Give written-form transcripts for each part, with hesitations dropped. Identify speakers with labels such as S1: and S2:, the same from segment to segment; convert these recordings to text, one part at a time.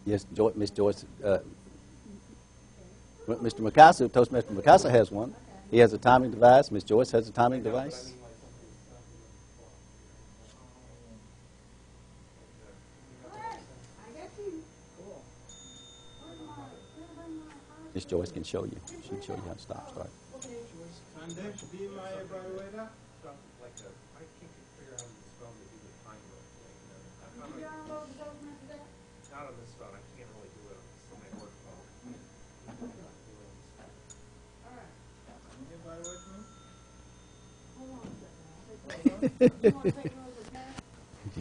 S1: Yes, Miss Joyce. Mr. Mikasa, Toastmaster Mikasa has one. He has a timing device. Miss Joyce has a timing device. Miss Joyce can show you. She can show you how to stop, start.
S2: Not on this phone. I can't really do it on my work phone.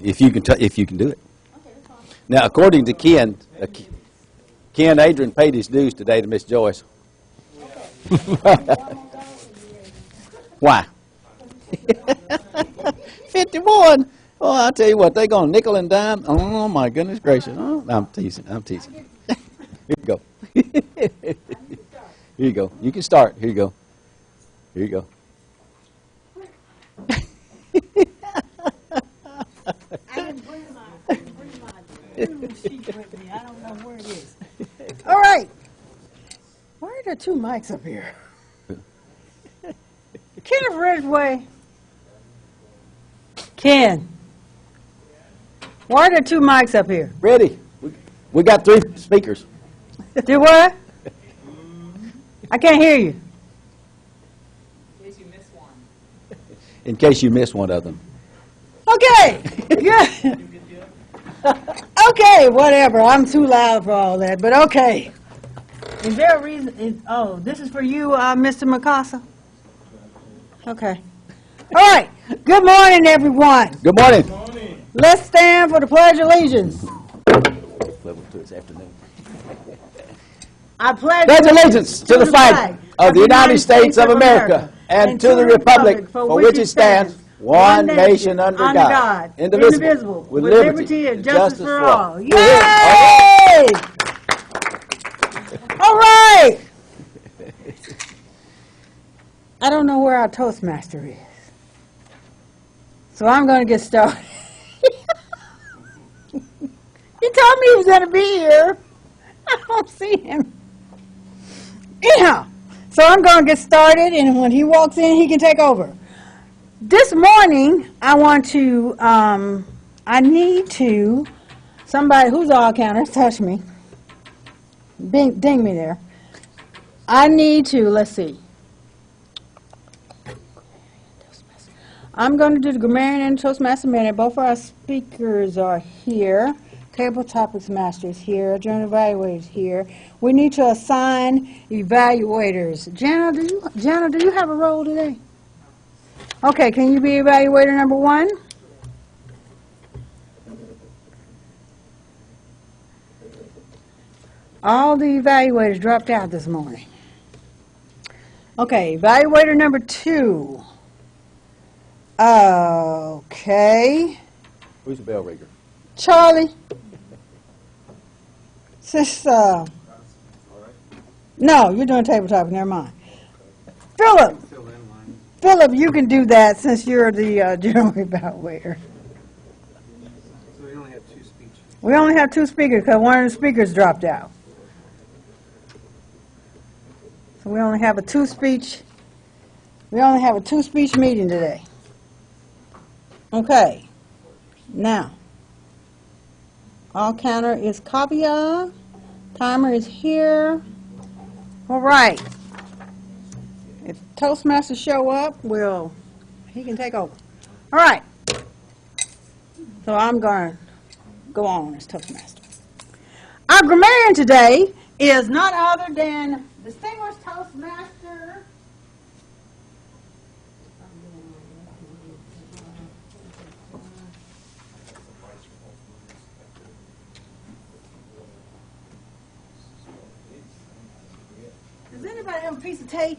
S1: If you can do it. Now, according to Ken, Adrian paid his dues today to Miss Joyce. Why? 51. Oh, I'll tell you what, they're going nickel and dime. Oh, my goodness gracious. Oh, I'm teasing. Here you go. Here you go. You can start. Here you go. Here you go.
S3: I didn't bring my sheet with me. I don't know where it is. All right. Why are there two mics up here? Kenneth Ridgway. Ken. Why are there two mics up here?
S1: Ready. We got 3 speakers.
S3: Do what? I can't hear you.
S1: In case you miss one of them.
S3: Okay. Yeah. Okay, whatever. I'm too loud for all that, but okay. Is there a reason? Oh, this is for you, Mr. Mikasa? Okay. All right. Good morning, everyone.
S1: Good morning.
S3: Let's stand for the Pledge of Allegiance.
S1: Level 2 this afternoon.
S3: I pledge
S1: Allegiance to the flag of the United States of America and to the republic for which it stands, one nation under God, indivisible, with liberty and justice for all.
S3: Yay! All right. I don't know where our Toastmaster is, so I'm going to get started. He told me he was going to be here. I don't see him. Anyhow, so I'm going to get started, and when he walks in, he can take over. This morning, I need to, somebody who's all counters, touch me. Ding me there. I need to, let's see. I'm going to do the Grammarian and Toastmaster Minute. Both of our speakers are here. Table Topics Master is here. Journal Evaluator is here. We need to assign evaluators. Jana, do you have a role today? Okay, can you be evaluator number 1? All the evaluators dropped out this morning. Okay, evaluator number 2. Okay.
S1: Who's the bell ringer?
S3: Charlie. Since, no, you're doing table topic, never mind. Philip, you can do that since you're the general evaluator.
S2: So we only have 2 speeches.
S3: We only have 2 speakers because one of the speakers dropped out. So we only have a 2-speech meeting today. Okay. Now, all counter is Kavya. Timer is here. All right. If Toastmasters show up, he can take over. All right. So I'm going to go on as Toastmaster. Our grammarian today is none other than distinguished Toastmaster. Does anybody have a piece of tape?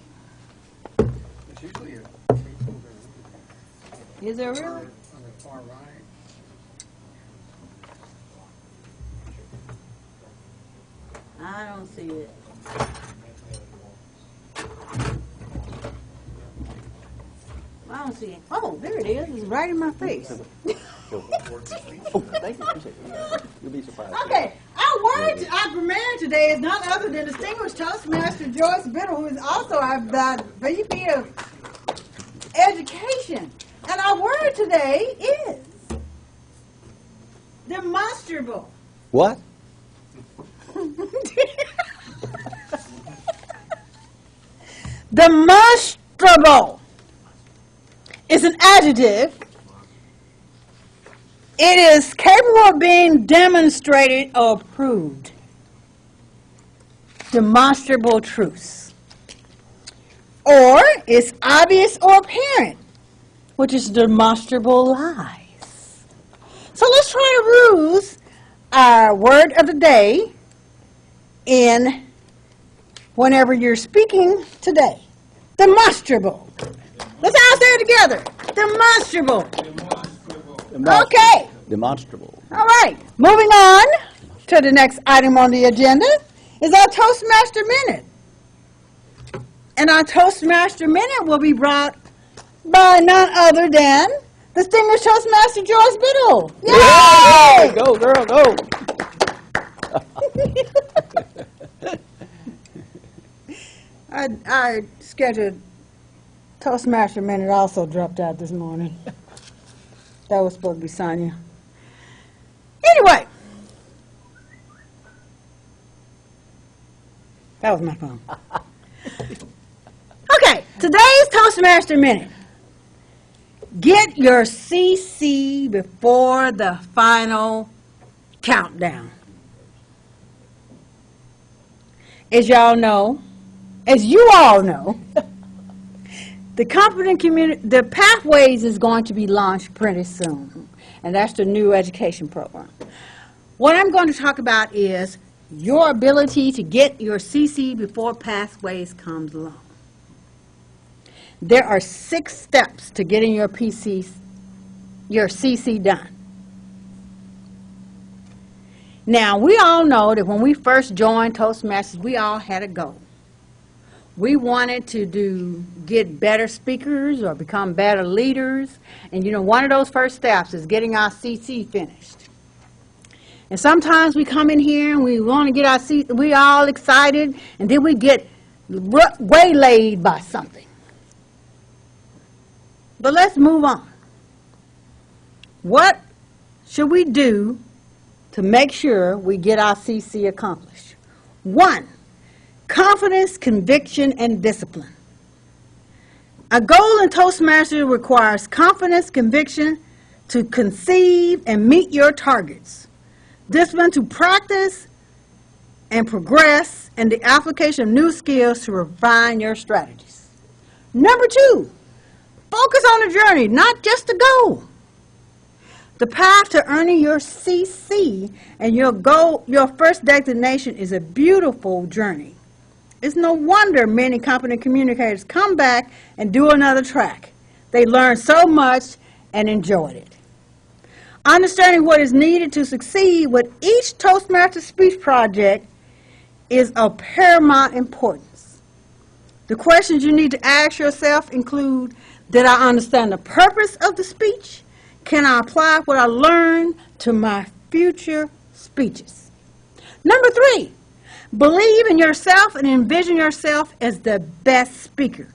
S2: It's usually a tape holder.
S3: Is there really?
S2: On the far right.
S3: I don't see it. I don't see it. Oh, there it is. It's right in my face.
S1: Oh, thank you. Appreciate it. You'll be surprised.
S3: Okay, our word, our grammar today is none other than distinguished Toastmaster Joyce Biddle, who is also our VP of Education. And our word today is demonstrable.
S1: What?
S3: Demonstrable is an adjective. It is capable of being demonstrated or proved. Demonstrable truths. Or it's obvious or apparent, which is demonstrable lies. So let's try to use our word of the day in whenever you're speaking today. Demonstrable. Let's all say it together. Demonstrable. Okay.
S1: Demonstrable.
S3: All right. Moving on to the next item on the agenda is our Toastmaster Minute. And our Toastmaster Minute will be brought by none other than distinguished Toastmaster Joyce Biddle. Yay!
S1: Go, girl, go.
S3: Our scheduled Toastmaster Minute also dropped out this morning. That was supposed to be Sonia. Anyway. That was my phone. Okay, today's Toastmaster Minute. Get your CC before the final countdown. As you all know, the Pathways is going to be launched pretty soon, and that's the new education program. What I'm going to talk about is your ability to get your CC before Pathways comes along. There are 6 steps to getting your CC done. Now, we all know that when we first joined Toastmasters, we all had a goal. We wanted to get better speakers or become better leaders. And, one of those first steps is getting our CC finished. And sometimes we come in here and we want to get our CC, we all excited, and then we get waylaid by something. But let's move on. What should we do to make sure we get our CC accomplished? 1, confidence, conviction, and discipline. A goal in Toastmasters requires confidence, conviction to conceive and meet your targets, discipline to practice and progress, and the application of new skills to refine your strategies. Number 2, focus on the journey, not just the goal. The path to earning your CC and your goal, your first destination, is a beautiful journey. It's no wonder many competent communicators come back and do another track. They learned so much and enjoyed it. Understanding what is needed to succeed with each Toastmaster speech project is of paramount importance. The questions you need to ask yourself include, did I understand the purpose of the speech? Can I apply what I learned to my future speeches? Number 3, believe in yourself and envision yourself as the best speaker.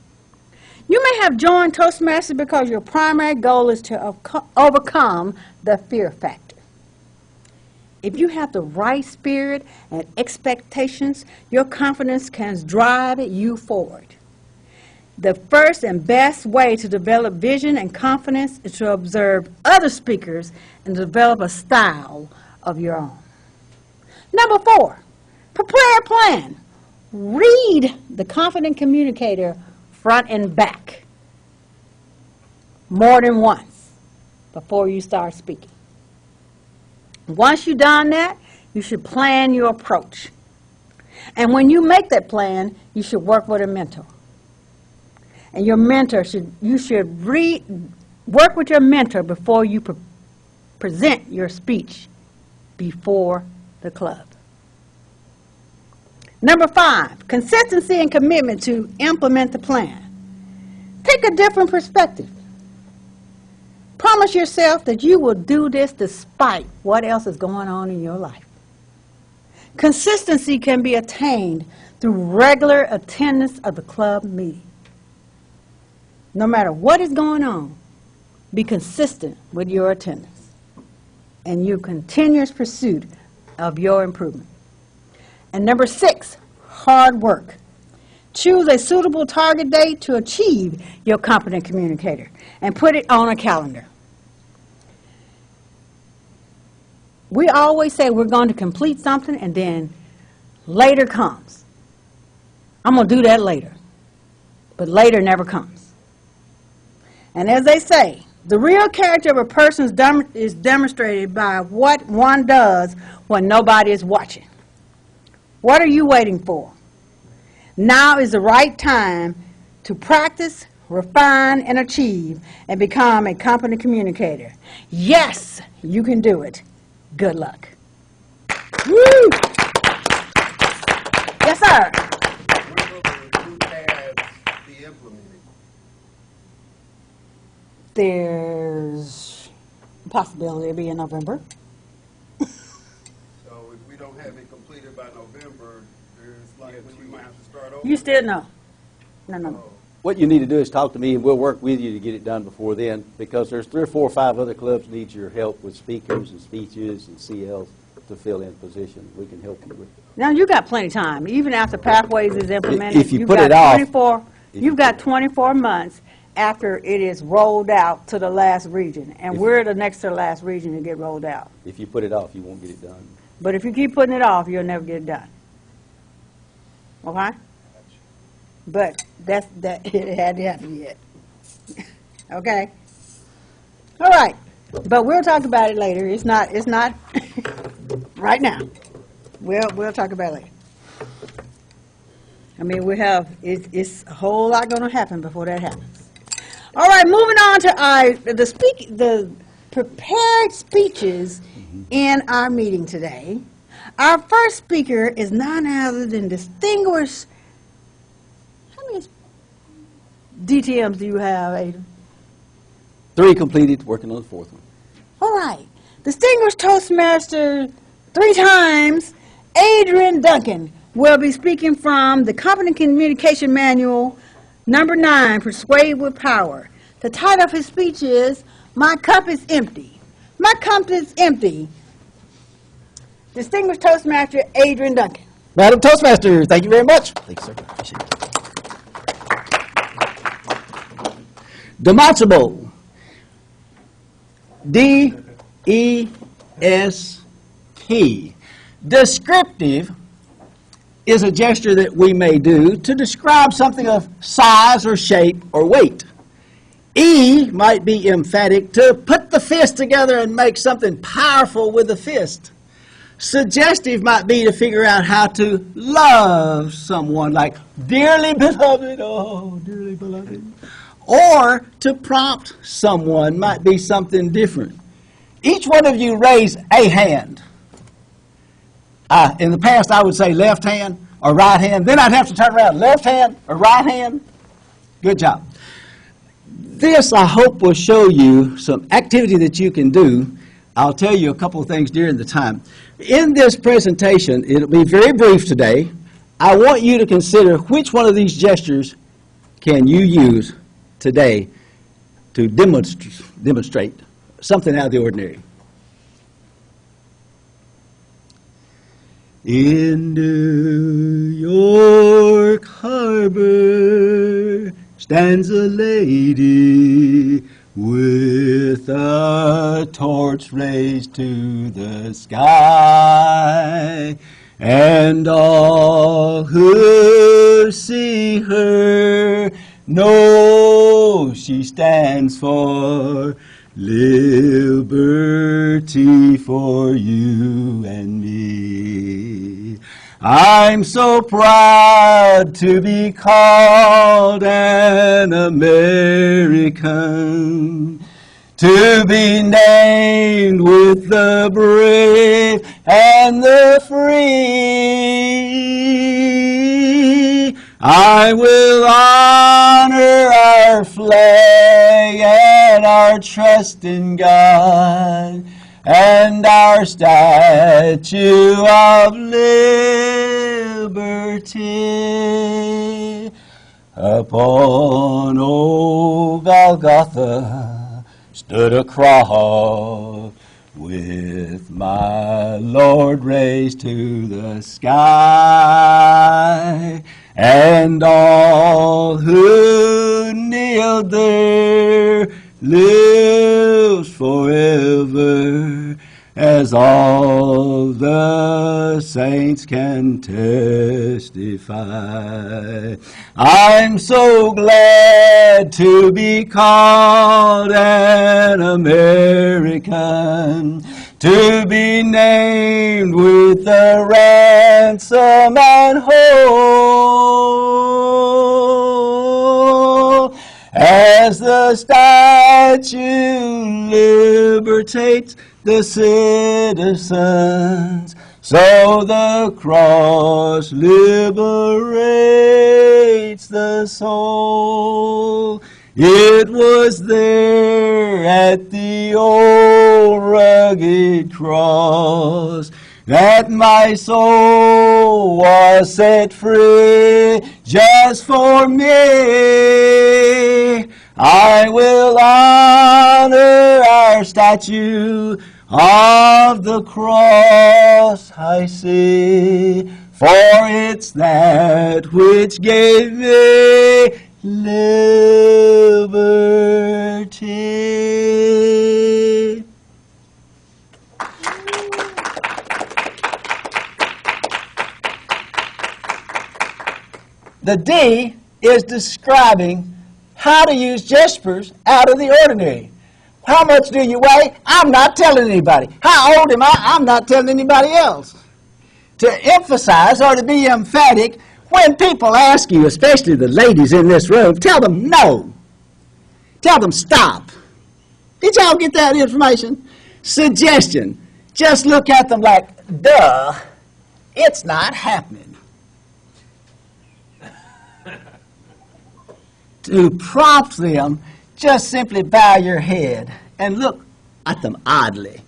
S3: You may have joined Toastmasters because your primary goal is to overcome the fear factor. If you have the right spirit and expectations, your confidence can drive you forward. The first and best way to develop vision and confidence is to observe other speakers and develop a style of your own. Number 4, prepare a plan. Read The Confident Communicator front and back more than once before you start speaking. Once you've done that, you should plan your approach. And when you make that plan, you should work with a mentor. And your mentor you should work with your mentor before you present your speech before the club. Number 5, consistency and commitment to implement the plan. Take a different perspective. Promise yourself that you will do this despite what else is going on in your life. Consistency can be attained through regular attendance of the club meeting. No matter what is going on, be consistent with your attendance and your continuous pursuit of your improvement. And number 6, hard work. Choose a suitable target date to achieve your competent communicator and put it on a calendar. We always say we're going to complete something and then later comes. I'm going to do that later. But later never comes. And as they say, the real character of a person is demonstrated by what one does when nobody is watching. What are you waiting for? Now is the right time to practice, refine, and achieve, and become a competent communicator. Yes, you can do it. Good luck. Woo! Yes, sir.
S4: When will the new tabs be implemented?
S3: There's a possibility it'll be in November.
S4: So if we don't have it completed by November, there's like when we might have to start over?
S3: You still know. No.
S4: Oh,
S1: What you need to do is talk to me, and we'll work with you to get it done before then, because there's 3 or 4 or 5 other clubs need your help with speakers and speeches and CLs to fill in positions. We can help you with it.
S3: Now you got plenty of time. Even after Pathways is implemented,
S1: If you
S3: you've
S1: put
S3: got
S1: it off-
S3: 24.
S1: if
S3: You've
S1: you
S3: got
S1: put-
S3: 24 months after it is rolled out to the last region, and
S1: If-
S3: we're the next to the last region to get rolled out.
S1: If you put it off, you won't get it done.
S3: But if you keep putting it off, you'll never get it done. Okay? But that it hadn't happened yet. Okay? All right. But we'll talk about it later. It's not right now. We'll talk about it later. I mean, it's a whole lot going to happen before that happens. All right, moving on to the prepared speeches in our meeting today. Our first speaker is none other than distinguished. How many DTMs do you have, Ada?
S1: 3 completed, working on the 4th one.
S3: All right. Distinguished Toastmaster 3 times, Adrian Duncan, will be speaking from the Competent Communication Manual, number 9, Persuade with Power. The title of his speech is, My Cup is Empty. My cup is empty. Distinguished Toastmaster Adrian Duncan.
S1: Madam Toastmaster, thank you very much. Thank you, sir. Appreciate it. Demonstrable. D-E-S-T. Descriptive is a gesture that we may do to describe something of size or shape or weight. E might be emphatic, to put the fist together and make something powerful with the fist. Suggestive might be to figure out how to love someone, like dearly beloved, oh, dearly beloved. Or to prompt someone might be something different. Each one of you raise a hand. In the past, I would say left hand or right hand. Then I'd have to turn around, left hand or right hand. Good job. This, I hope, will show you some activity that you can do. I'll tell you a couple of things during the time. In this presentation, it'll be very brief today. I want you to consider which one of these gestures can you use today to demonstrate something out of the ordinary. In New York Harbor stands a lady with a torch raised to the sky, and all who see her know she stands for liberty for you and me. I'm so proud to be called an American, to be named with the brave and the free. I will honor our flag and our our trust in God and our statue of liberty. Upon old Golgotha stood a cross with my Lord raised to the sky, and all who kneeled there lives forever, as all the saints can testify. I'm so glad to be called an American, to be named with the ransom and whole, as the statue liberates the citizens, so the cross liberates the soul. It was there at the old rugged cross that my soul was set free just for me. I will honor our statue of the cross I see, for it's that which gave me liberty. The D is describing how to use gestures out of the ordinary. How much do you weigh? I'm not telling anybody. How old am I? I'm not telling anybody else. To emphasize or to be emphatic, when people ask you, especially the ladies in this room, tell them no. Tell them stop. Did y'all get that information? Suggestion. Just look at them like, duh, it's not happening. To prompt them, just simply bow your head and look at them oddly,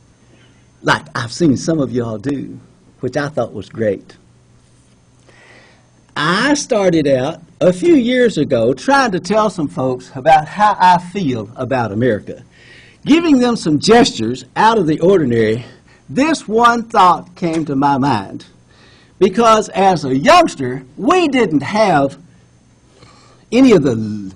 S1: like I've seen some of y'all do, which I thought was great. I started out a few years ago trying to tell some folks about how I feel about America. Giving them some gestures out of the ordinary, this one thought came to my mind. Because as a youngster, we didn't have any of the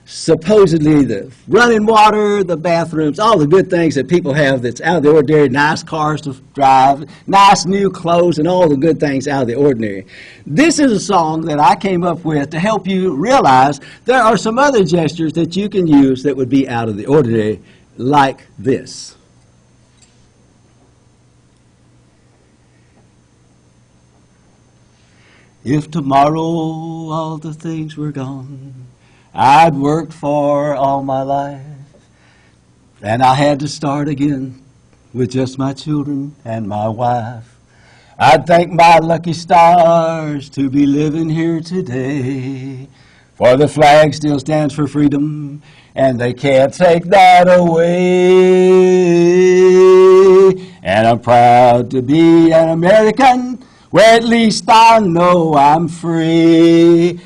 S1: supposedly the running water, the bathrooms, all the good things that people have that's out of the ordinary, nice cars to drive, nice new clothes, and all the good things out of the ordinary. This is a song that I came up with to help you realize there are some other gestures that you can use that would be out of the ordinary, like this. If tomorrow all the things were gone I'd worked for all my life, and I had to start again with just my children and my wife, I'd thank my lucky stars to be living here today, for the flag still stands for freedom, and they can't take that away. And I'm proud to be an American, where at least I know I'm free.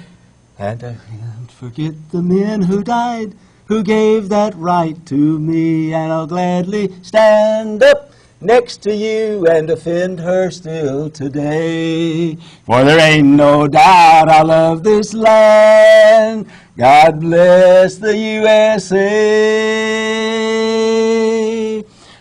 S1: And I can't forget the men who died, who gave that right to me. And I'll gladly stand up next to you and defend her still today. For there ain't no doubt I love this land. God bless the USA.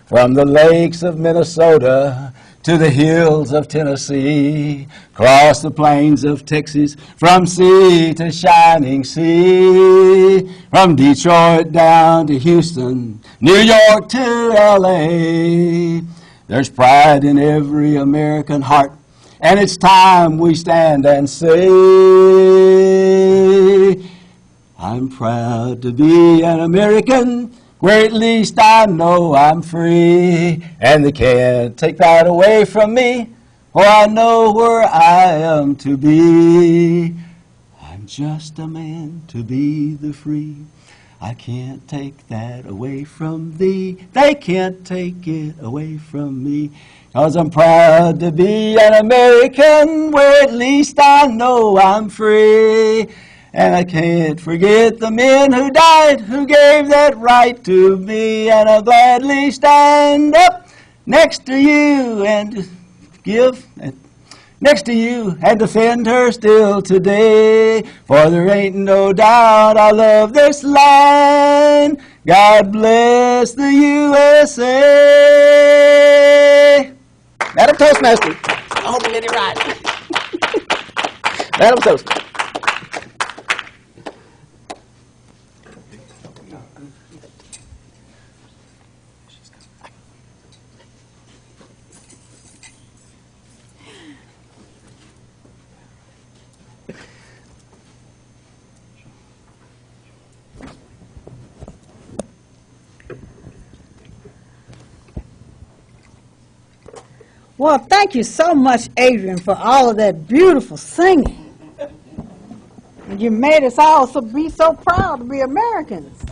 S1: From the lakes of Minnesota to the hills of Tennessee, across the plains of Texas, from sea to shining sea, from Detroit down to Houston, New York to L.A. There's pride in every American heart, and it's time we stand and say, I'm proud to be an American, where at least I know I'm free, and they can't take that away from me, for I know where I am to be. I'm just a man to be the free. I can't take that away from thee. They can't take it away from me. 'Cause I'm proud to be an American, where at least I know I'm free. And I can't forget the men who died, who gave that right to me. And I'll gladly stand up next to you and next to you and defend her still today. For there ain't no doubt I love this land. God bless the USA. Madam Toastmaster. I hope I did it right. Madam Toast.
S3: Well, thank you so much, Adrian, for all of that beautiful singing. You made us all be so proud to be Americans.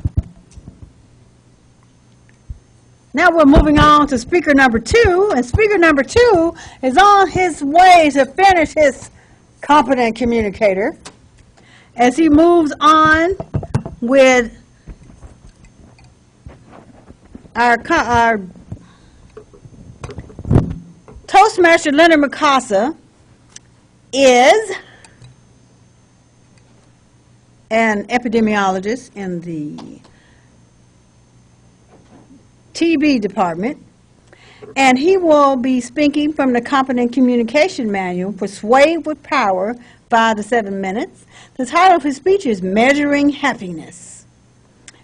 S3: Now we're moving on to speaker number 2, and speaker number 2 is on his way to finish his competent communicator as he moves on with our Toastmaster Leonard Mikasa is an epidemiologist in the TB department, and he will be speaking from the Competent Communication Manual, Persuade with Power, 5 to 7 minutes. The title of his speech is Measuring Happiness.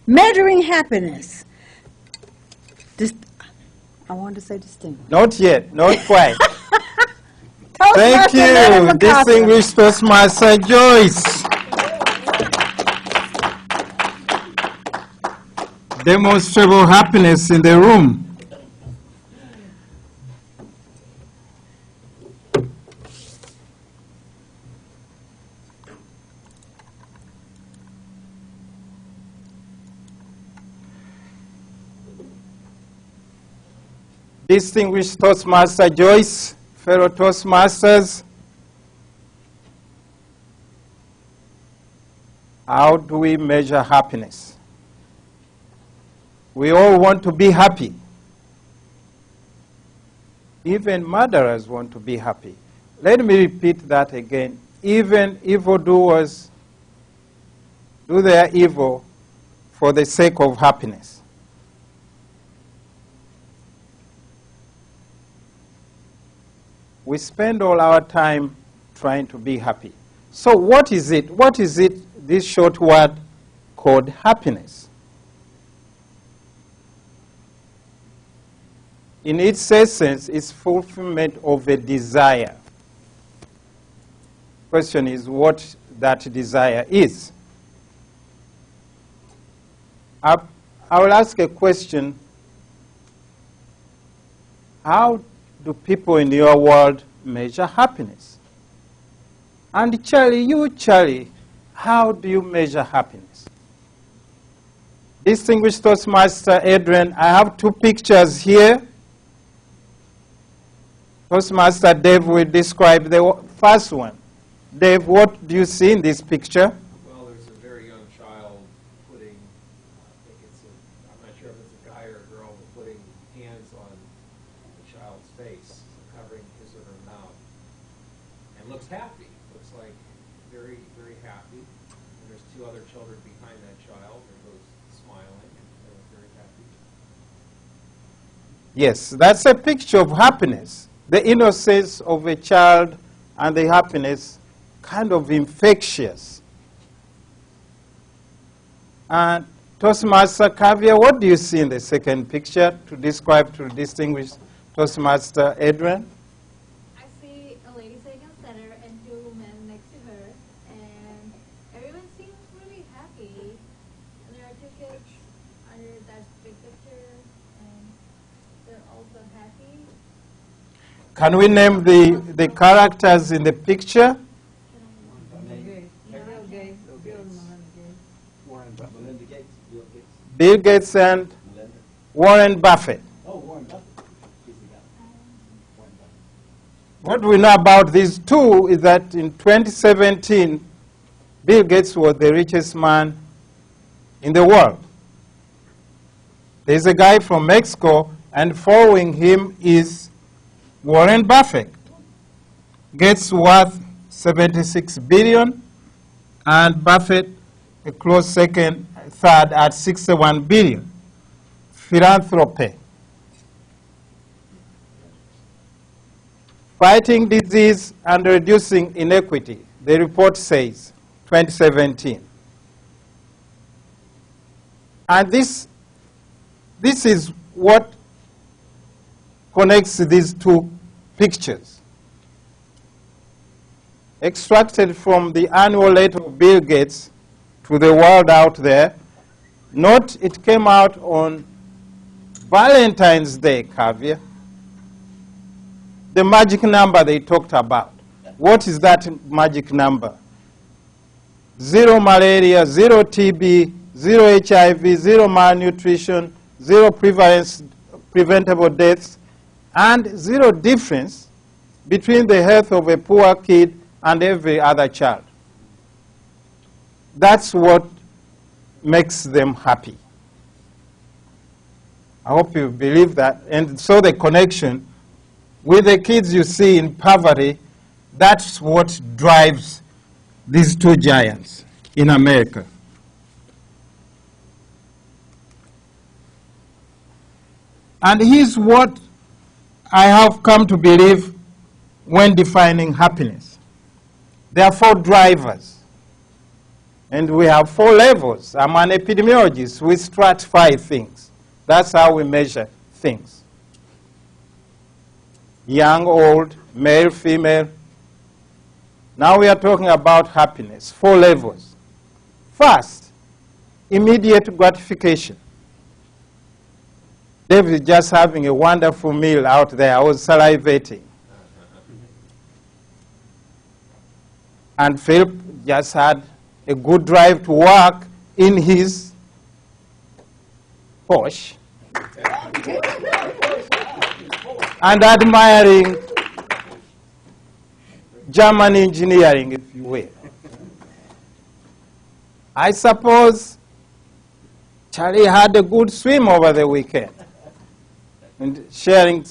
S3: Measuring Happiness. I wanted to say distinguished.
S5: Not yet, not quite. Thank
S3: Toastmaster Leonard
S5: you,
S3: Mikasa.
S5: distinguished Toastmaster Joyce. Demonstrable happiness in the room. Distinguished Toastmaster Joyce, fellow Toastmasters, how do we measure happiness? We all want to be happy. Even murderers want to be happy. Let me repeat that again. Even evildoers do their evil for the sake of happiness. We spend all our time trying to be happy. So what is it? What is it, this short word called happiness? In its essence, it's fulfillment of a desire. Question is what that desire is. I will ask a question. How do people in your world measure happiness? And Charlie, how do you measure happiness? Distinguished Toastmaster Adrian, I have 2 pictures here. Toastmaster Dave will describe the first one. Dave, what do you see in this picture?
S2: Well, there's a very young child putting, I'm not sure if it's a guy or a girl, but putting hands on the child's face, covering his or her mouth, and looks happy. Looks like very, very happy. And there's 2 other children behind that child. They're both smiling and they look very happy.
S5: Yes, that's a picture of happiness. The innocence of a child and the happiness, kind of infectious. And Toastmaster Kavya, what do you see in the second picture to describe to distinguish Toastmaster Adrian?
S6: I see a lady sitting on center and 2 men next to her, and everyone seems really happy. And there are 2 kids under that big picture, and they're also happy.
S5: Can we name the characters in the picture? Bill Gates and Warren Buffett. What we know about these two is that in 2017, Bill Gates was the richest man in the world. There's a guy from Mexico, and following him is Warren Buffett. Gates worth 76 billion, and Buffett a close second, third at 61 billion. Philanthropy. Fighting disease and reducing inequity, the report says, 2017. And this is what connects these two pictures. Extracted from the annual letter of Bill Gates to the world out there. Note it came out on Valentine's Day, Kavya. The magic number they talked about. What is that magic number? 0 malaria, 0 TB, 0 HIV, 0 malnutrition, 0 preventable deaths, and 0 difference between the health of a poor kid and every other child. That's what makes them happy. I hope you believe that. And so the connection with the kids you see in poverty, that's what drives these two giants in America. And here's what I have come to believe when defining happiness. There are 4 drivers. And we have 4 levels. I'm an epidemiologist. We stratify things. That's how we measure things. Young, old, male, female. Now we are talking about happiness. 4 levels. First, immediate gratification. David is just having a wonderful meal out there. I was salivating. And Philip just had a good drive to work in his Porsche. And admiring German engineering, if you will. I suppose Charlie had a good swim over the weekend and sharing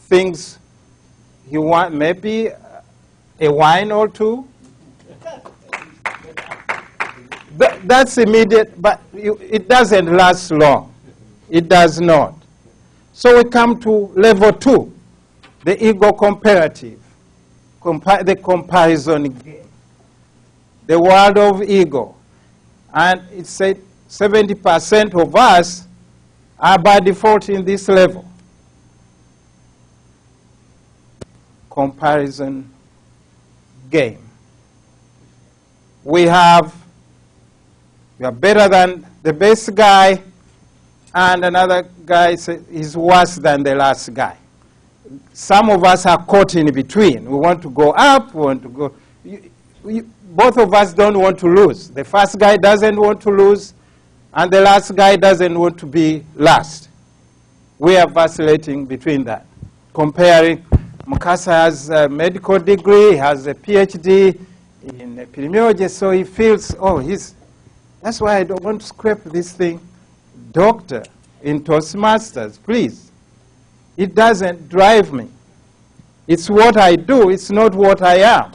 S5: things he want, maybe a wine or two. That's immediate, but it doesn't last long. It does not. So we come to level 2, the ego comparative, the comparison game, the world of ego. And it's said 70% of us are by default in this level. Comparison game. We are better than the best guy, and another guy is worse than the last guy. Some of us are caught in between. We want to go up, we want to go. Both of us don't want to lose. The first guy doesn't want to lose, and the last guy doesn't want to be last. We are vacillating between that. Comparing, Mukasa has a medical degree, he has a PhD in epidemiology, so he feels, that's why I don't want to scrape this thing. Doctor in HealthMasters, please. It doesn't drive me. It's what I do, it's not what I am.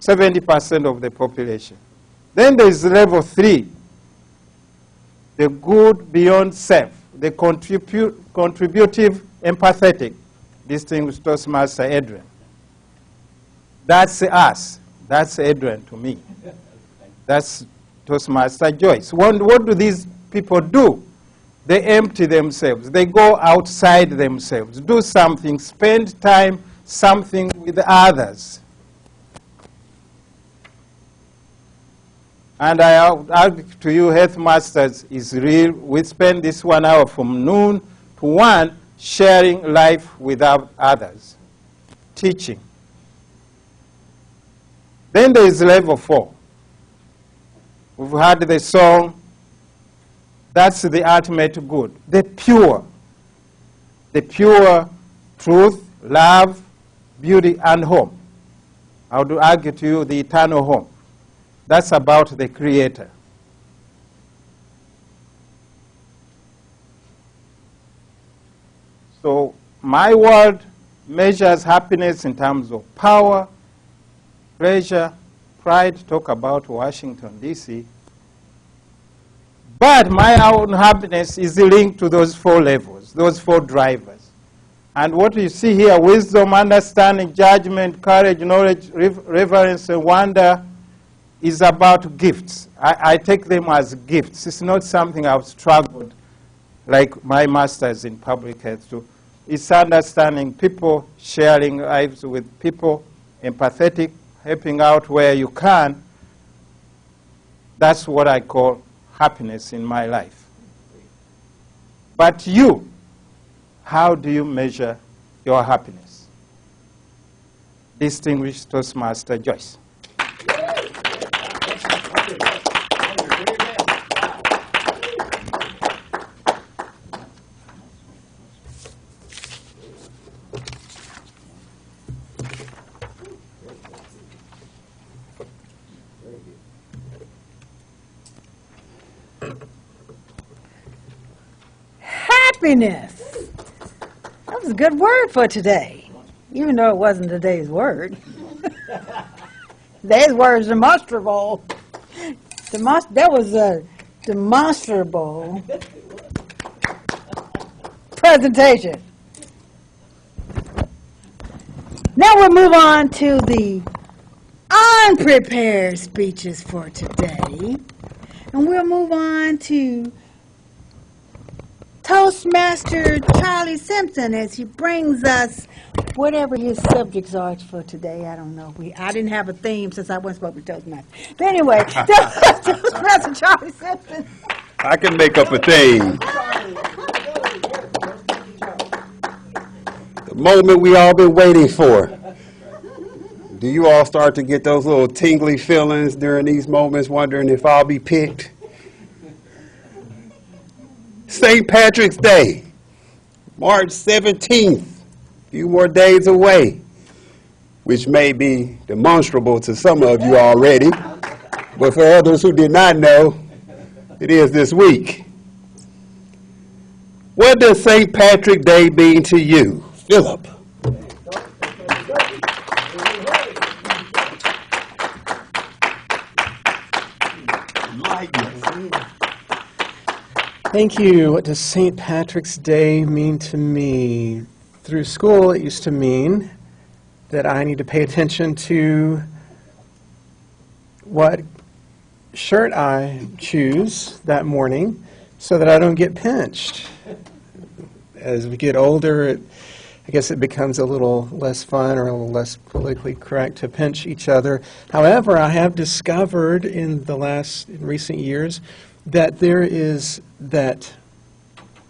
S5: 70% of the population. Then there is level 3, the good beyond self, the contributive empathetic, distinguished Toastmaster Adrian. That's us. That's Adrian to me. That's Toastmaster Joyce. What do these people do? They empty themselves. They go outside themselves. Do something. Spend time something with others. And I argue to you, HealthMasters is real. We spend this 1 hour from noon to 1 sharing life with others, teaching. Then there is level 4. We've heard the song. That's the ultimate good. The pure truth, love, beauty, and home. I would argue to you the eternal home. That's about the Creator. So my world measures happiness in terms of power, pleasure, pride, talk about Washington, D.C. But my own happiness is linked to those 4 levels, those 4 drivers. And what you see here, wisdom, understanding, judgment, courage, knowledge, reverence, and wonder, is about gifts. I take them as gifts. It's not something I've struggled like my masters in public health to. It's understanding people, sharing lives with people, empathetic, helping out where you can. That's what I call happiness in my life. But you, how do you measure your happiness? Distinguished Toastmaster Joyce.
S3: Happiness. That was a good word for today, even though it wasn't today's word. Today's word is demonstrable. That was a demonstrable presentation. Now we'll move on to the unprepared speeches for today. And we'll move on to Toastmaster Charlie Simpson as he brings us whatever his subjects are for today. I don't know. I didn't have a theme since I wasn't supposed to be Toastmaster. But anyway, Toastmaster Charlie Simpson.
S4: I can make up a theme. The moment we all been waiting for. Do you all start to get those little tingly feelings during these moments, wondering if I'll be picked? St. Patrick's Day, March 17th, a few more days away, which may be demonstrable to some of you already, but for others who did not know, it is this week. What does St. Patrick's Day mean to you, Philip?
S7: Thank you. What does St. Patrick's Day mean to me? Through school, it used to mean that I need to pay attention to what shirt I choose that morning so that I don't get pinched. As we get older, I guess it becomes a little less fun or a little less politically correct to pinch each other. However, I have discovered in recent years that that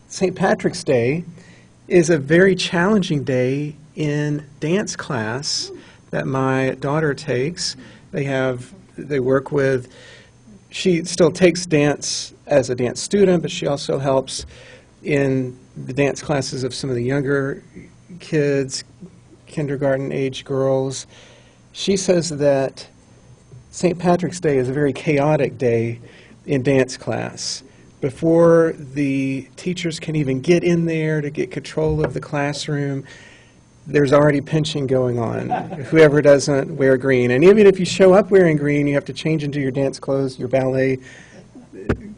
S7: St. Patrick's Day is a very challenging day in dance class that my daughter takes. They work with, she still takes dance as a dance student, but she also helps in the dance classes of some of the younger kids, kindergarten age girls. She says that St. Patrick's Day is a very chaotic day in dance class. Before the teachers can even get in there to get control of the classroom, there's already pinching going on, whoever doesn't wear green. And even if you show up wearing green, you have to change into your dance clothes, your ballet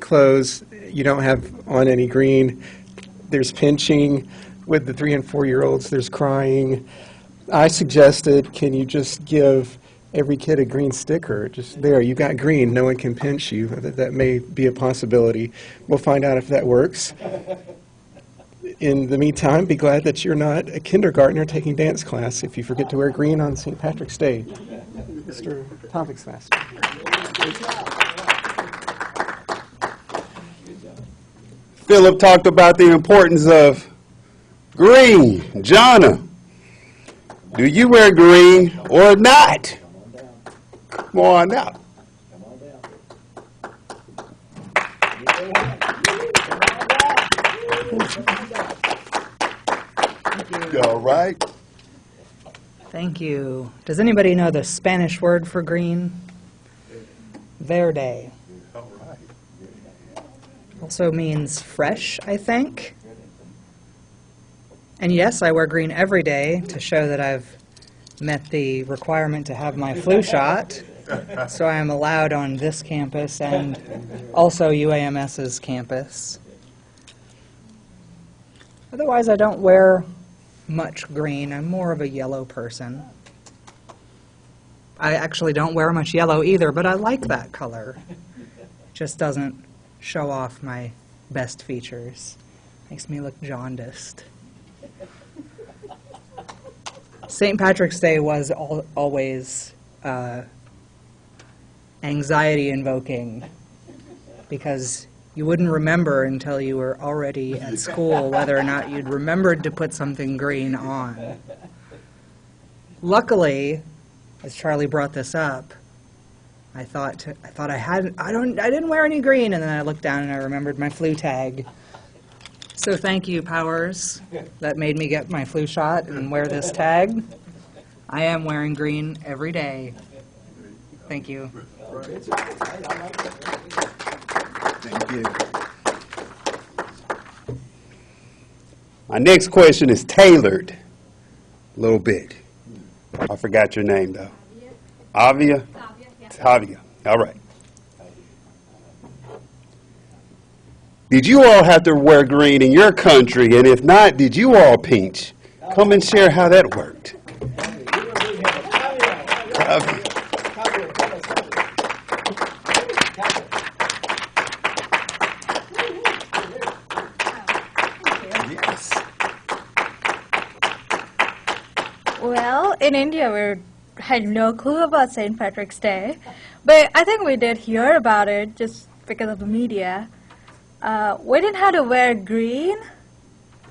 S7: clothes. You don't have on any green. There's pinching. With the 3- and 4-year-olds, there's crying. I suggested, can you just give every kid a green sticker? Just there, you got green, no one can pinch you. That may be a possibility. We'll find out if that works. In the meantime, be glad that you're not a kindergartner taking dance class if you forget to wear green on St. Patrick's Day. Mr. Topics Master.
S4: Philip talked about the importance of green. Jonna, do you wear green or not? Come on out. All right.
S8: Thank you. Does anybody know the Spanish word for green? Verde.
S4: All right.
S8: Also means fresh, I think. And yes, I wear green every day to show that I've met the requirement to have my flu shot. So I am allowed on this campus and also UAMS's campus. Otherwise, I don't wear much green. I'm more of a yellow person. I actually don't wear much yellow either, but I like that color. It just doesn't show off my best features. Makes me look jaundiced. St. Patrick's Day was always anxiety-invoking because you wouldn't remember until you were already at school whether or not you'd remembered to put something green on. Luckily, as Charlie brought this up, I didn't wear any green, and then I looked down and I remembered my flu tag. So thank you, Powers, that made me get my flu shot and wear this tag. I am wearing green every day. Thank you.
S4: Thank you. My next question is tailored a little bit. I forgot your name, though. Avia? Tavia. All right. Did you all have to wear green in your country? And if not, did you all pinch? Come and share how that worked. Tavia. Yes.
S6: Well, in India, we had no clue about St. Patrick's Day, but I think we did hear about it just because of the media. We didn't have to wear green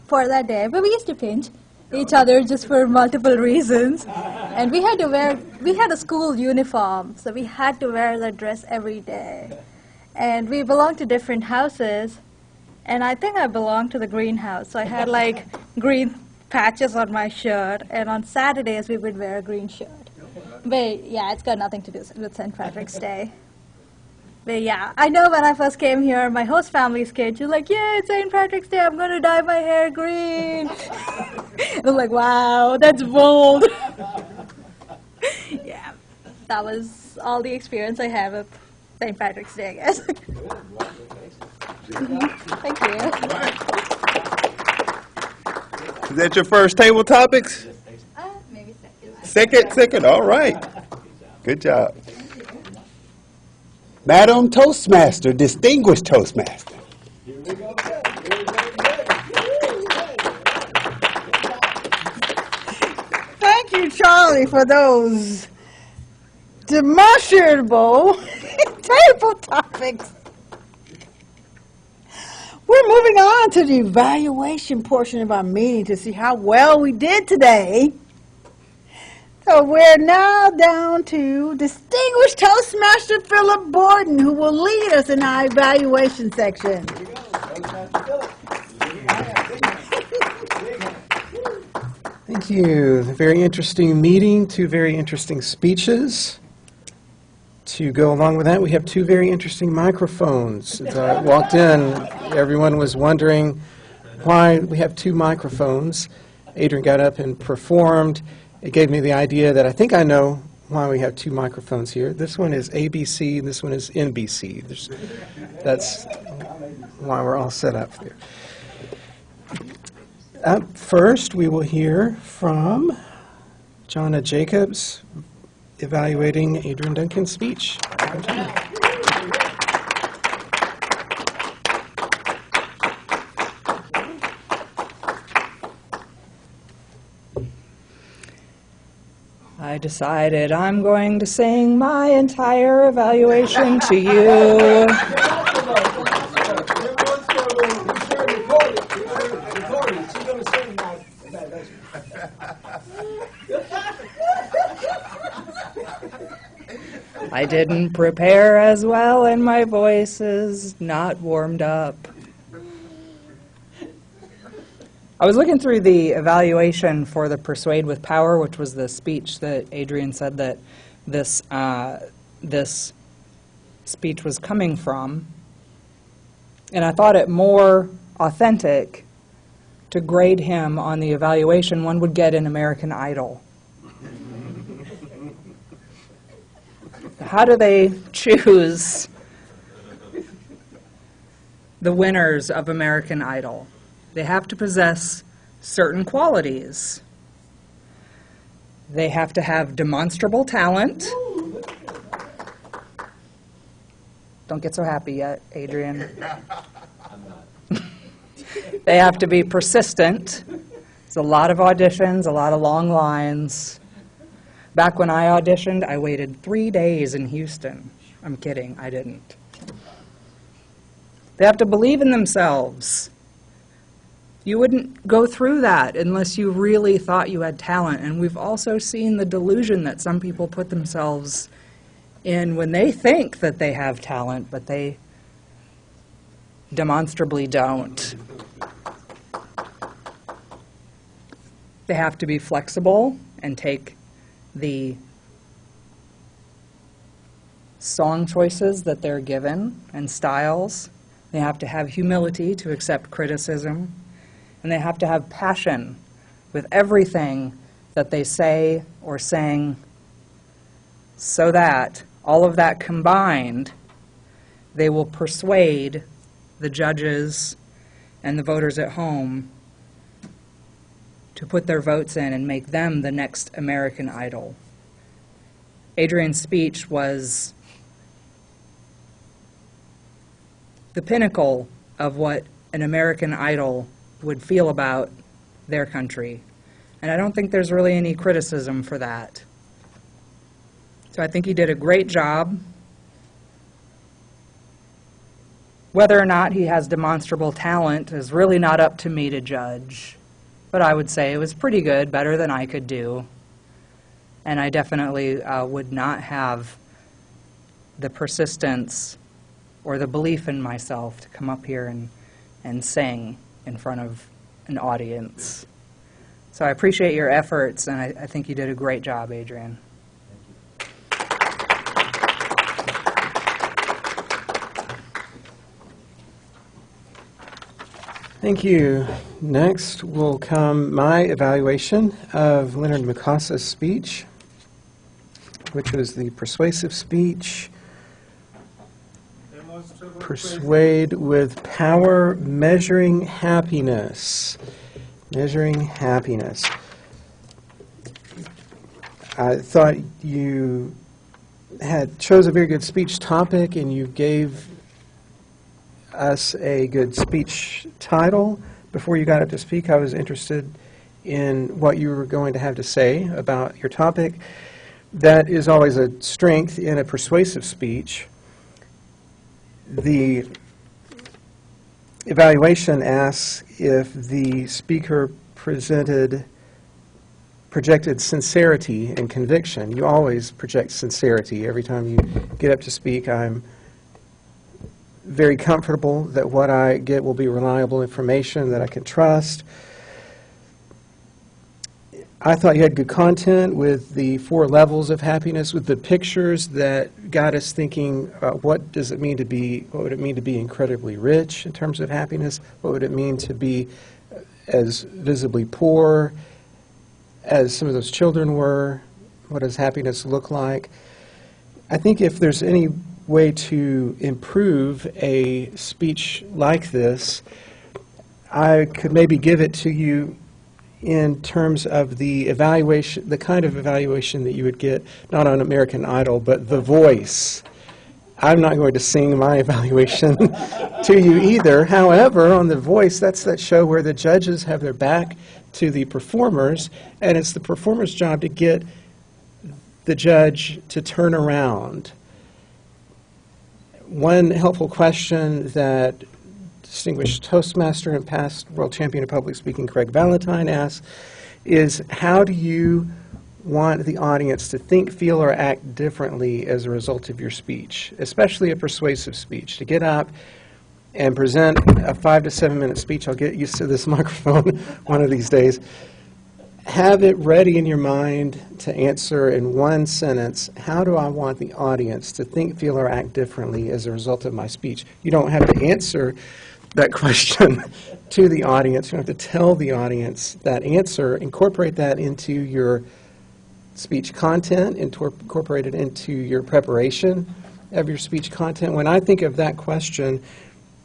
S6: for that day, but we used to pinch each other just for multiple reasons. And we had a school uniform, so we had to wear that dress every day. And we belonged to different houses, and I think I belonged to the green house, so I had like green patches on my shirt, and on Saturdays we would wear a green shirt. But yeah, it's got nothing to do with St. Patrick's Day. But yeah, I know when I first came here, my host family's kids were like, yeah, it's St. Patrick's Day, I'm going to dye my hair green. I was like, wow, that's bold. Yeah, that was all the experience I have of St. Patrick's Day, I guess. Thank you.
S4: Is that your first table topics?
S6: Maybe second.
S4: Second, all right. Good job. Madam Toastmaster, distinguished Toastmaster.
S3: Thank you, Charlie, for those demonstrable table topics. We're moving on to the evaluation portion of our meeting to see how well we did today. So we're now down to distinguished Toastmaster Philip Borden, who will lead us in our evaluation section.
S7: Thank you. Very interesting meeting, two very interesting speeches. To go along with that, we have two very interesting microphones. As I walked in, everyone was wondering why we have two microphones. Adrian got up and performed. It gave me the idea that I think I know why we have two microphones here. This one is ABC, this one is NBC. That's why we're all set up there. Up first, we will hear from Jonna Jacobs evaluating Adrian Duncan's speech.
S8: I decided I'm going to sing my entire evaluation to you. I didn't prepare as well, and my voice is not warmed up. I was looking through the evaluation for the Persuade with Power, which was the speech that Adrian said that this speech was coming from, and I thought it more authentic to grade him on the evaluation one would get in American Idol. How do they choose the winners of American Idol? They have to possess certain qualities. They have to have demonstrable talent. Don't get so happy yet, Adrian. They have to be persistent. It's a lot of auditions, a lot of long lines. Back when I auditioned, I waited 3 days in Houston. I'm kidding, I didn't. They have to believe in themselves. You wouldn't go through that unless you really thought you had talent. And we've also seen the delusion that some people put themselves in when they think that they have talent, but they demonstrably don't. They have to be flexible and take the song choices that they're given and styles. They have to have humility to accept criticism. And they have to have passion with everything that they say or sing, so that, all of that combined, they will persuade the judges and the voters at home to put their votes in and make them the next American Idol. Adrian's speech was the pinnacle of what an American Idol would feel about their country. And I don't think there's really any criticism for that. So I think he did a great job. Whether or not he has demonstrable talent is really not up to me to judge. But I would say it was pretty good, better than I could do. And I definitely would not have the persistence or the belief in myself to come up here and sing in front of an audience. So I appreciate your efforts, and I think you did a great job, Adrian.
S7: Thank you. Next will come my evaluation of Leonard Macasa's speech, which was the persuasive speech. Persuade with Power, Measuring Happiness. Measuring happiness. I thought you chose a very good speech topic, and you gave us a good speech title. Before you got up to speak, I was interested in what you were going to have to say about your topic. That is always a strength in a persuasive speech. The evaluation asks if the speaker projected sincerity and conviction. You always project sincerity. Every time you get up to speak, I'm very comfortable that what I get will be reliable information that I can trust. I thought you had good content with the 4 levels of happiness, with the pictures that got us thinking, what would it mean to be incredibly rich in terms of happiness? What would it mean to be as visibly poor as some of those children were? What does happiness look like? I think if there's any way to improve a speech like this, I could maybe give it to you in terms of the evaluation, the kind of evaluation that you would get, not on American Idol, but The Voice. I'm not going to sing my evaluation to you either. However, on The Voice, that's that show where the judges have their back to the performers, and it's the performer's job to get the judge to turn around. One helpful question that distinguished Toastmaster and past world champion of public speaking Craig Valentine asks is, how do you want the audience to think, feel, or act differently as a result of your speech, especially a persuasive speech, to get up and present a 5 to 7 minute speech. I'll get used to this microphone one of these days. Have it ready in your mind to answer in one sentence, how do I want the audience to think, feel, or act differently as a result of my speech? You don't have to answer that question to the audience. You don't have to tell the audience that answer. Incorporate that into your speech content, incorporate it into your preparation of your speech content. When I think of that question,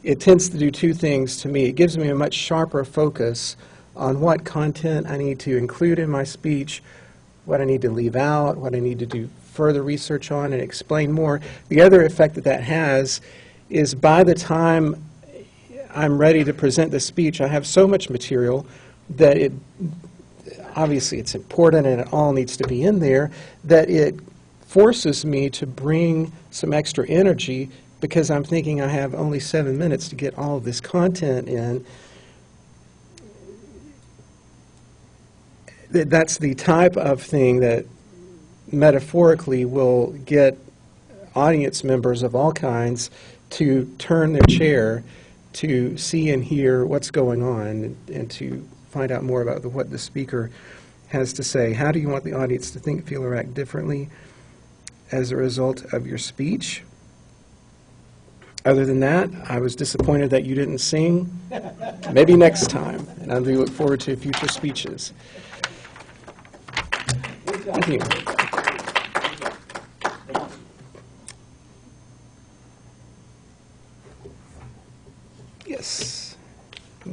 S7: it tends to do two things to me. It gives me a much sharper focus on what content I need to include in my speech, what I need to leave out, what I need to do further research on and explain more. The other effect that that has is by the time I'm ready to present the speech, I have so much material that it obviously it's important and it all needs to be in there, that it forces me to bring some extra energy because I'm thinking I have only 7 minutes to get all of this content in. That's the type of thing that metaphorically will get audience members of all kinds to turn their chair to see and hear what's going on and to find out more about what the speaker has to say. How do you want the audience to think, feel, or act differently as a result of your speech? Other than that, I was disappointed that you didn't sing. Maybe next time. And I do look forward to future speeches. Thank you. Yes.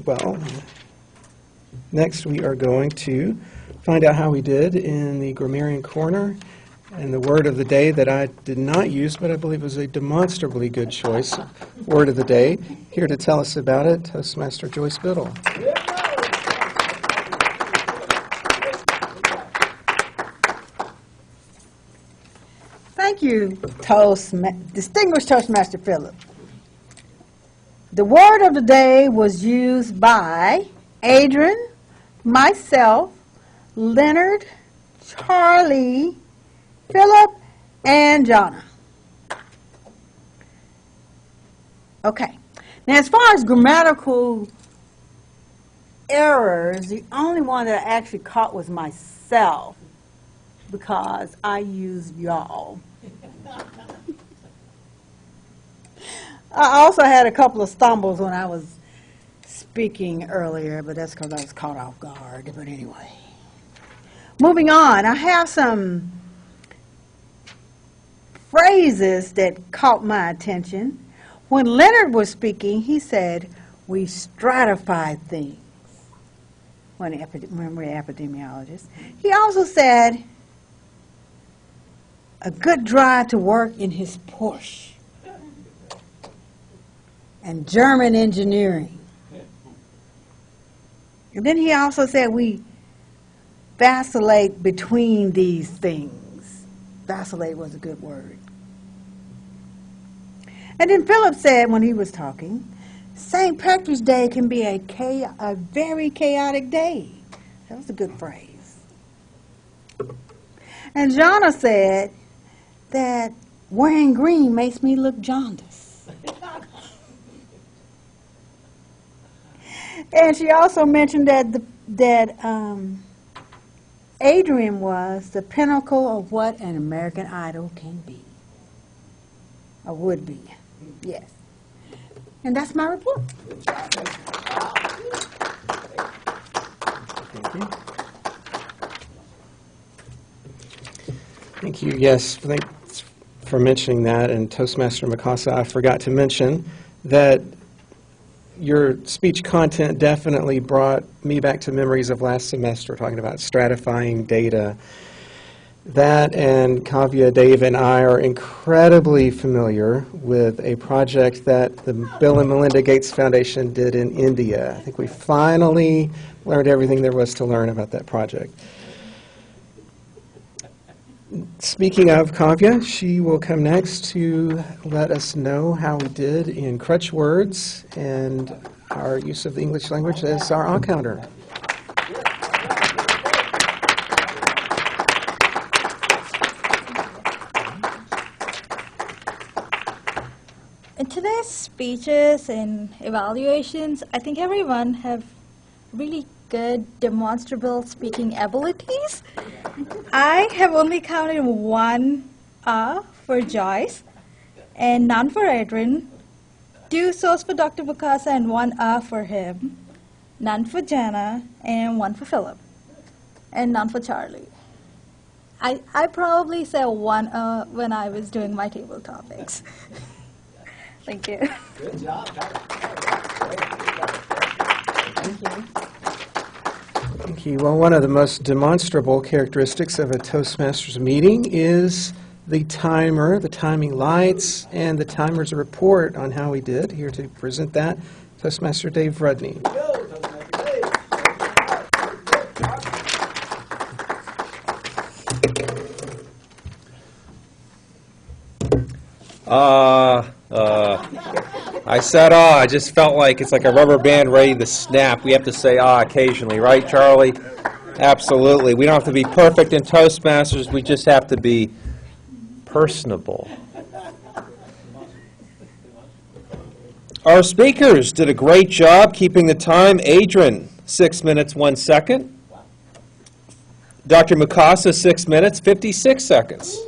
S7: Well, next we are going to find out how we did in the grammarian corner. And the word of the day that I did not use, but I believe was a demonstrably good choice, word of the day. Here to tell us about it, Toastmaster Joyce Biddle.
S3: Thank you, distinguished Toastmaster Philip. The word of the day was used by Adrian, myself, Leonard, Charlie, Philip, and Jonna. Okay. Now, as far as grammatical errors, the only one that I actually caught was myself because I used y'all. I also had a couple of stumbles when I was speaking earlier, but that's because I was caught off guard. But anyway. Moving on, I have some phrases that caught my attention. When Leonard was speaking, he said, we stratify things when we're epidemiologists. He also said, a good drive to work in his Porsche. And German engineering. And then he also said we vacillate between these things. Vacillate was a good word. And then Philip said when he was talking, St. Patrick's Day can be a very chaotic day. That was a good phrase. And Jonna said that wearing green makes me look jaundiced. And she also mentioned that Adrian was the pinnacle of what an American Idol can be. Or would be. Yes. And that's my report.
S7: Thank you. Thank you. Yes, thanks for mentioning that. And Toastmaster Mikasa, I forgot to mention that your speech content definitely brought me back to memories of last semester, talking about stratifying data. That and Kavya, Dave, and I are incredibly familiar with a project that the Bill and Melinda Gates Foundation did in India. I think we finally learned everything there was to learn about that project. Speaking of Kavya, she will come next to let us know how we did in crutch words and our use of the English language as our encounter.
S6: In today's speeches and evaluations, I think everyone have really good demonstrable speaking abilities. I have only counted one for Joyce and none for Adrian, 2 so's for Dr. Bukasa and 1 for him, none for Jana and 1 for Philip, and none for Charlie. I probably said 1 when I was doing my table topics. Thank you.
S1: Good job.
S3: Thank you.
S7: Thank you. Well, one of the most demonstrable characteristics of a Toastmasters meeting is the timer, the timing lights, and the timer's report on how we did. Here to present that, Toastmaster Dave Rudney.
S2: I said I just felt like it's like a rubber band ready to snap. We have to say occasionally, right, Charlie? Absolutely. We don't have to be perfect in Toastmasters. We just have to be personable. Our speakers did a great job keeping the time. Adrian, 6 minutes, 1 second. Dr. Mukasa, 6 minutes, 56 seconds.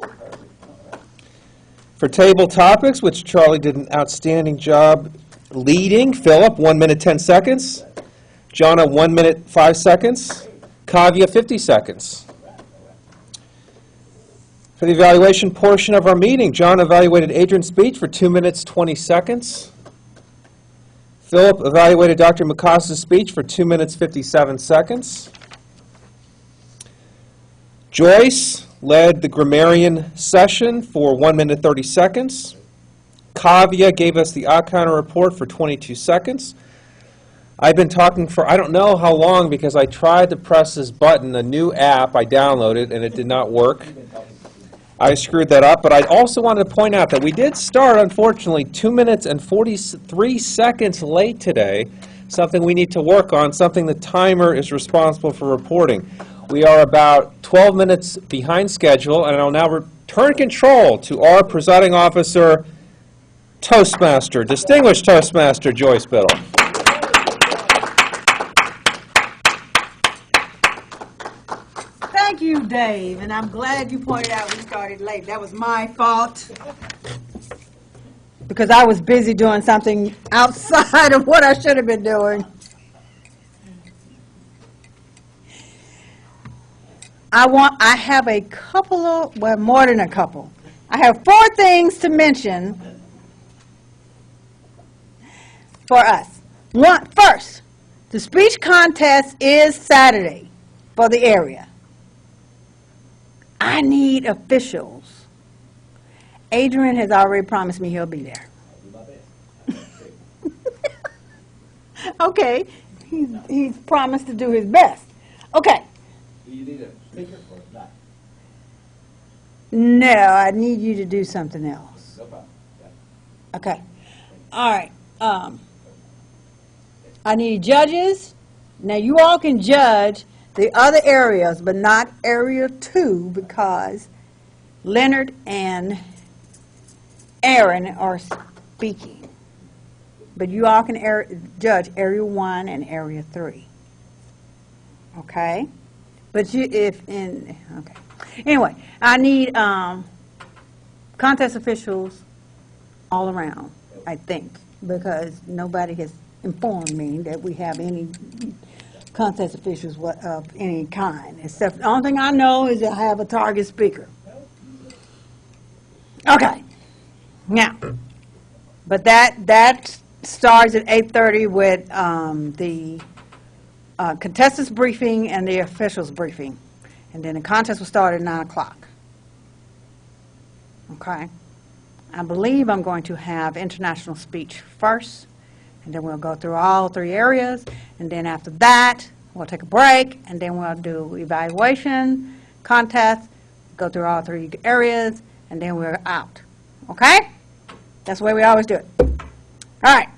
S2: For table topics, which Charlie did an outstanding job leading, Philip, 1 minute, 10 seconds. Jonna, 1 minute, 5 seconds. Kavya, 50 seconds. For the evaluation portion of our meeting, John evaluated Adrian's speech for 2 minutes, 20 seconds. Philip evaluated Dr. Mukasa's speech for 2 minutes, 57 seconds. Joyce led the grammarian session for 1 minute, 30 seconds. Kavya gave us the odd counter report for 22 seconds. I've been talking for I don't know how long because I tried to press this button, a new app I downloaded, and it did not work. I screwed that up, but I also wanted to point out that we did start, unfortunately, 2 minutes and 43 seconds late today, something we need to work on, something the timer is responsible for reporting. We are about 12 minutes behind schedule, and I'll now return control to our presiding officer, Toastmaster, distinguished Toastmaster Joyce Biddle.
S3: Thank you, Dave, and I'm glad you pointed out we started late. That was my fault. Because I was busy doing something outside of what I should have been doing. I have a couple of, well, more than a couple. I have 4 things to mention for us. First, the speech contest is Saturday for the area. I need officials. Adrian has already promised me he'll be there. Okay, he's promised to do his best. Okay.
S1: You need a speaker for that.
S3: No, I need you to do something else.
S1: No problem.
S3: Okay. All right. I need judges. Now, you all can judge the other areas, but not Area 2, because Leonard and Aaron are speaking. But you all can judge Area 1 and Area 3. Okay? But okay. Anyway, I need contest officials all around, I think, because nobody has informed me that we have any contest officials of any kind, except the only thing I know is that I have a target speaker. Okay. Now, but that starts at 8:30 with the contestants briefing and the officials briefing, and then the contest will start at 9 o'clock. Okay. I believe I'm going to have international speech first, and then we'll go through all 3 areas, and then after that, we'll take a break, and then we'll do evaluation, contest, go through all 3 areas, and then we're out. Okay? That's the way we always do it. All right.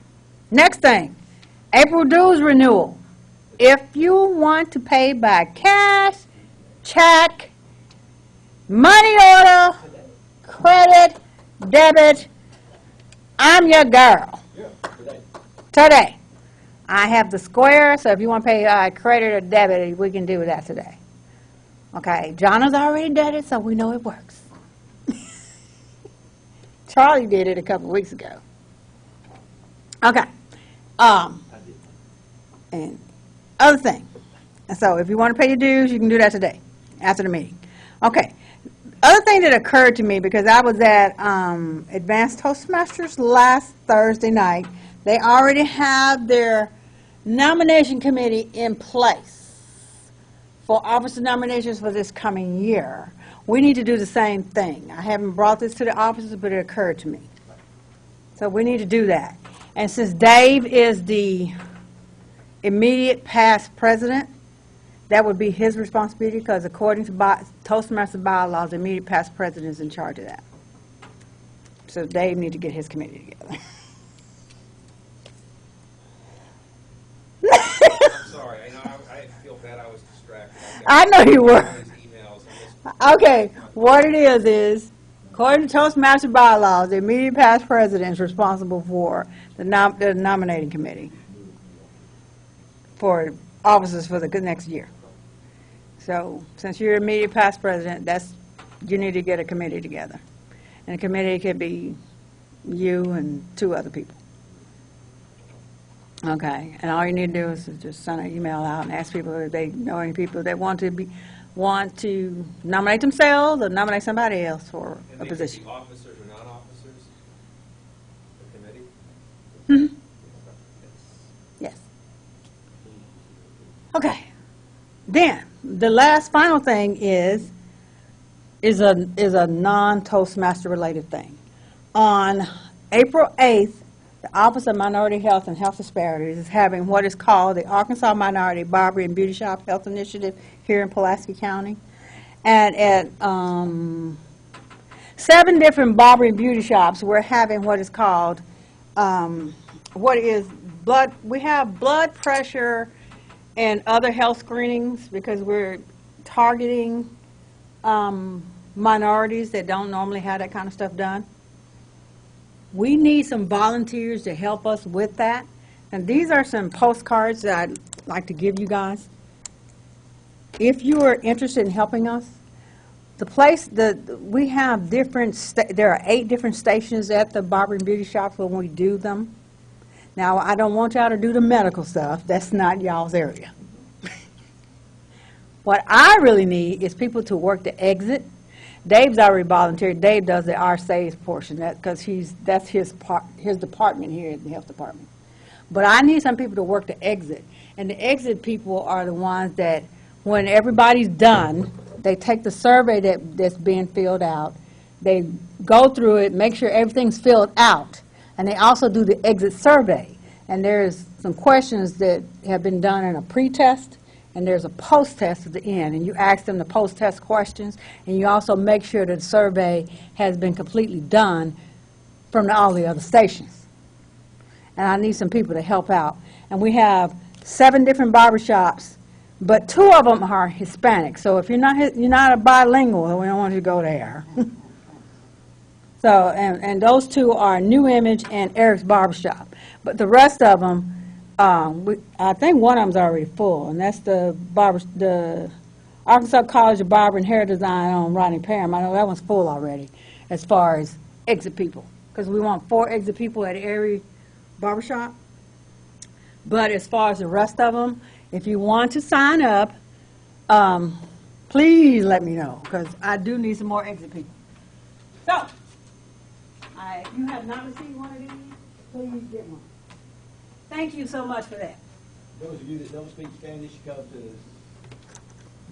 S3: Next thing, April dues renewal. If you want to pay by cash, check, money order, credit, debit, I'm your girl.
S1: Yeah, today.
S3: Today. I have the square, so if you want to pay credit or debit, we can do that today. Okay, John has already done it, so we know it works. Charlie did it a couple weeks ago. Okay. And other thing. And so if you want to pay your dues, you can do that today, after the meeting. Okay. Other thing that occurred to me, because I was at Advanced Toastmasters last Thursday night, they already have their nomination committee in place for officer nominations for this coming year. We need to do the same thing. I haven't brought this to the officers, but it occurred to me. So we need to do that. And since Dave is the immediate past president, that would be his responsibility, because according to Toastmaster bylaws, the immediate past president is in charge of that. So Dave needs to get his committee together.
S2: I'm sorry, I feel bad I was distracted.
S3: I know you were.
S2: All these emails, I missed-
S3: Okay, what it is, according to Toastmaster bylaws, the immediate past president is responsible for the nominating committee for officers for the next year. So, since you're immediate past president, you need to get a committee together. And the committee could be you and 2 other people. Okay, and all you need to do is just send an email out and ask people if they know any people that want to nominate themselves or nominate somebody else for
S2: And
S3: a
S2: they could
S3: position.
S2: be officers or non-officers, the committee?
S3: Mhm. Yes. Okay. Then the last final thing is a non-Toastmaster related thing. On April 8th, the Office of Minority Health and Health Disparities is having what is called the Arkansas Minority Barber and Beauty Shop Health Initiative here in Pulaski County. And at 7 different barber and beauty shops, we're having what is called, we have blood pressure and other health screenings, because we're targeting minorities that don't normally have that kind of stuff done. We need some volunteers to help us with that. And these are some postcards that I'd like to give you guys. If you are interested in helping us, we have there are 8 different stations at the barber and beauty shops when we do them. Now, I don't want y'all to do the medical stuff. That's not y'all's area. What I really need is people to work the exit. Dave's already volunteered. Dave does the Our Saves portion, because that's his department here in the health department. But I need some people to work the exit. And the exit people are the ones that, when everybody's done, they take the survey that's being filled out, they go through it, make sure everything's filled out, and they also do the exit survey. And there's some questions that have been done in a pre-test, and there's a post-test at the end, and you ask them the post-test questions, and you also make sure that the survey has been completely done from all the other stations. And I need some people to help out. And we have 7 different barbershops, but 2 of them are Hispanic. So if you're not a bilingual, we don't want you to go there. So, and those 2 are New Image and Eric's Barbershop. But the rest of them, I think one of them's already full, and that's the Arkansas College of Barber and Hair Design on Rodney Parham. I know that one's full already, as far as exit people, because we want 4 exit people at every barbershop. But as far as the rest of them, if you want to sign up, please let me know, because I do need some more exit people. So, if you have not received one of these, please get one. Thank you so much for that.
S1: Those of you that don't speak Spanish, come to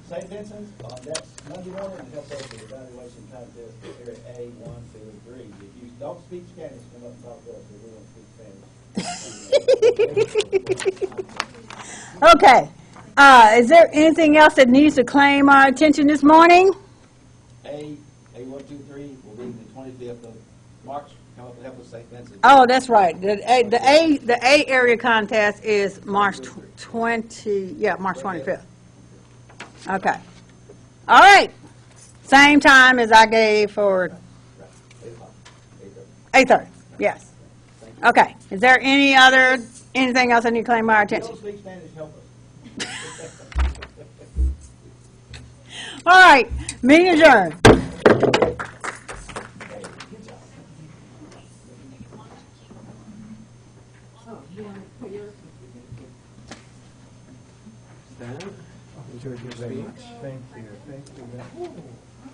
S1: St. Vincent's. That's Monday morning, and help us with the evaluation contest for area A, 1, 2, and 3. If you don't speak Spanish, come up and talk to us. We don't speak Spanish.
S3: Okay. Is there anything else that needs to claim our attention this morning?
S1: A123 will be the 25th of March. Come up and help us, St. Vincent.
S3: Oh, that's right. The A area contest is March 25th. Okay. All right. Same time as I gave for 8:30. Yes. Okay, is there anything else I need to claim our attention?
S2: speak Spanish, help us.
S3: All right, meeting adjourned.
S7: Enjoyed your speech.
S5: Thank you. Thank you.